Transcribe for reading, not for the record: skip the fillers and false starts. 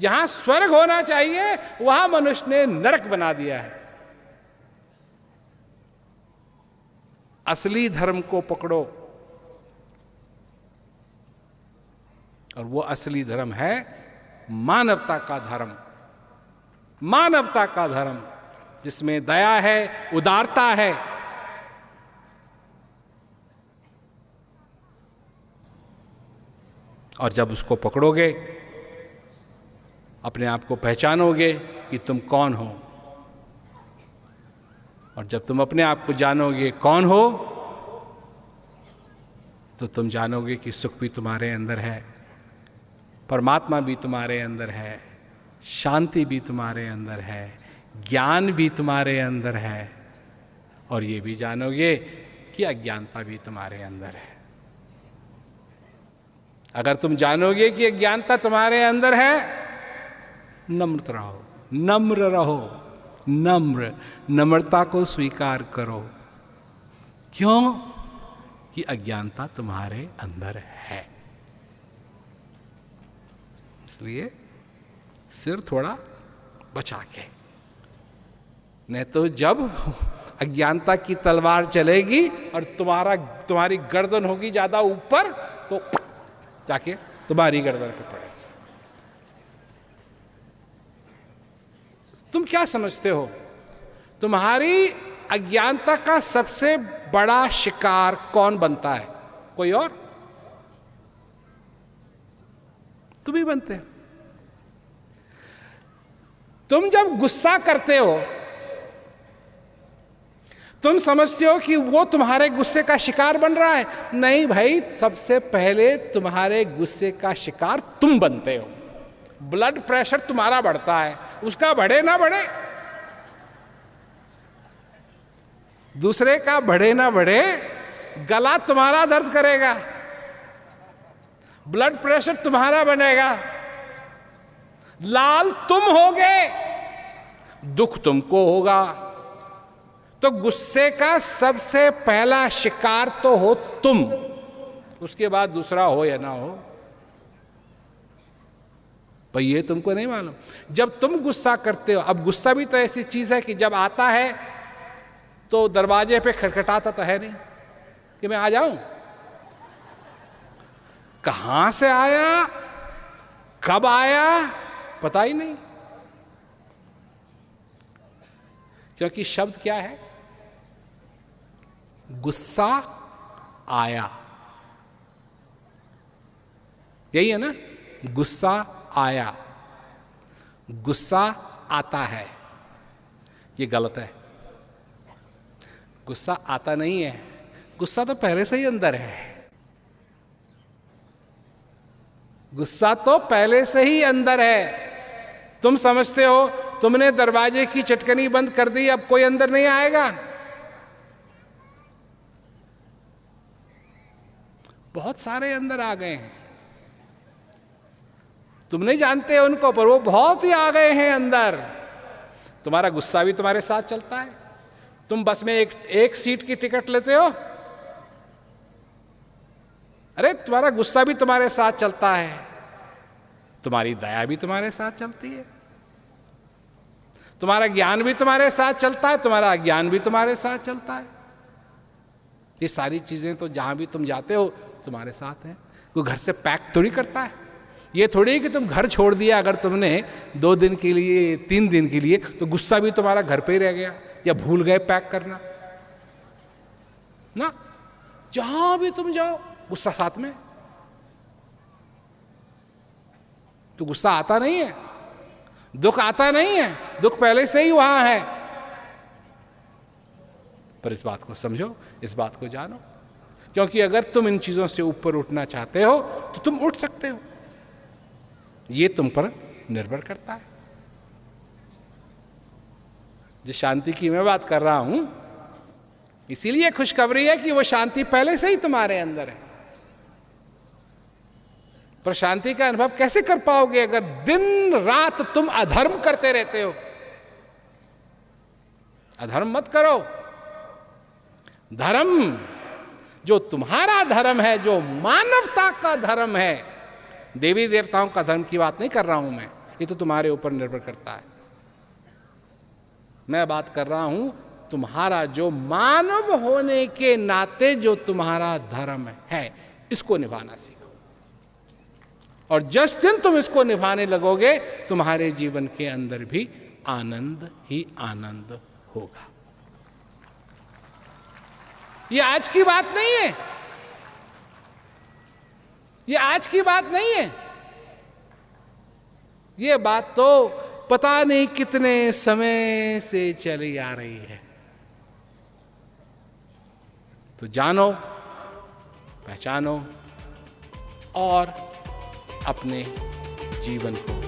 जहां स्वर्ग होना चाहिए वहां मनुष्य ने नरक बना दिया है। असली धर्म को पकड़ो, और वो असली धर्म है मानवता का धर्म। मानवता का धर्म जिसमें दया है, उदारता है। और जब उसको पकड़ोगे, अपने आप को पहचानोगे कि तुम कौन हो, और जब तुम अपने आप को जानोगे कौन हो, तो तुम जानोगे कि सुख भी तुम्हारे अंदर है, परमात्मा भी तुम्हारे अंदर है, शांति भी तुम्हारे अंदर है, ज्ञान भी तुम्हारे अंदर है, और ये भी जानोगे कि अज्ञानता भी तुम्हारे अंदर है। अगर तुम जानोगे कि अज्ञानता तुम्हारे अंदर है, नम्र रहो, नम्र रहो, नम्र, नम्रता को स्वीकार करो। क्यों? कि अज्ञानता तुम्हारे अंदर है। इसलिए सिर थोड़ा बचा के, नहीं तो जब अज्ञानता की तलवार चलेगी और तुम्हारी गर्दन होगी ज्यादा ऊपर, तो जाके तुम्हारी गर्दन पे पड़ेगी। तुम क्या समझते हो? तुम्हारी अज्ञानता का सबसे बड़ा शिकार कौन बनता है? कोई और? तुम ही बनते हो। तुम जब गुस्सा करते हो, तुम समझते हो कि वो तुम्हारे गुस्से का शिकार बन रहा है। नहीं भाई, सबसे पहले तुम्हारे गुस्से का शिकार तुम बनते हो। ब्लड प्रेशर तुम्हारा बढ़ता है, उसका बढ़े ना बढ़े, दूसरे का बढ़े ना बढ़े, गला तुम्हारा दर्द करेगा, ब्लड प्रेशर तुम्हारा बनेगा, लाल तुम होगे, दुख तुमको होगा। तो गुस्से का सबसे पहला शिकार तो हो तुम, उसके बाद दूसरा हो या ना हो, पर ये तुमको नहीं मालूम। जब तुम गुस्सा करते हो, अब गुस्सा भी तो ऐसी चीज है कि जब आता है तो दरवाजे पे खटखटाता तो है नहीं कि मैं आ जाऊं। कहां से आया, कब आया, पता ही नहीं। क्योंकि शब्द क्या है? गुस्सा आया, यही है ना? गुस्सा आया, गुस्सा आता है, ये गलत है। गुस्सा आता नहीं है, गुस्सा तो पहले से ही अंदर है। गुस्सा तो पहले से ही अंदर है। तुम समझते हो तुमने दरवाजे की चटकनी बंद कर दी, अब कोई अंदर नहीं आएगा। बहुत सारे अंदर आ गए हैं, तुम नहीं जानते उनको, पर वो बहुत ही आ गए हैं अंदर। तुम्हारा गुस्सा भी तुम्हारे साथ चलता है। तुम बस में एक सीट की टिकट लेते हो, अरे तुम्हारा गुस्सा भी तुम्हारे साथ चलता है, तुम्हारी दया भी तुम्हारे साथ चलती है, तुम्हारा ज्ञान भी तुम्हारे साथ चलता है, तुम्हारा अज्ञान भी तुम्हारे साथ चलता है। ये सारी चीजें तो जहां भी तुम जाते हो तुम्हारे साथ हैं। कोई घर से पैक थोड़ी करता है। ये थोड़ी कि तुम घर छोड़ दिया अगर तुमने 2 दिन के लिए, 3 दिन के लिए, तो गुस्सा भी तुम्हारा घर पे ही रह गया, या भूल गए पैक करना ना। जहां भी तुम जाओ गुस्सा साथ में। तो गुस्सा आता नहीं है, दुख आता नहीं है, दुख पहले से ही वहां है। पर इस बात को समझो, इस बात को जानो, क्योंकि अगर तुम इन चीजों से ऊपर उठना चाहते हो तो तुम उठ सकते हो। ये तुम पर निर्भर करता है। जिस शांति की मैं बात कर रहा हूं, इसीलिए खुशखबरी है कि वो शांति पहले से ही तुम्हारे अंदर है। पर शांति का अनुभव कैसे कर पाओगे अगर दिन रात तुम अधर्म करते रहते हो? अधर्म मत करो। धर्म जो तुम्हारा धर्म है, जो मानवता का धर्म है, देवी देवताओं का धर्म की बात नहीं कर रहा हूं मैं, ये तो तुम्हारे ऊपर निर्भर करता है। मैं बात कर रहा हूं तुम्हारा जो मानव होने के नाते जो तुम्हारा धर्म है, इसको निभाना सीखो। और जिस दिन तुम इसको निभाने लगोगे, तुम्हारे जीवन के अंदर भी आनंद ही आनंद होगा। ये आज की बात नहीं है, ये आज की बात नहीं है, ये बात तो पता नहीं कितने समय से चली आ रही है। तो जानो, पहचानो और अपने जीवन को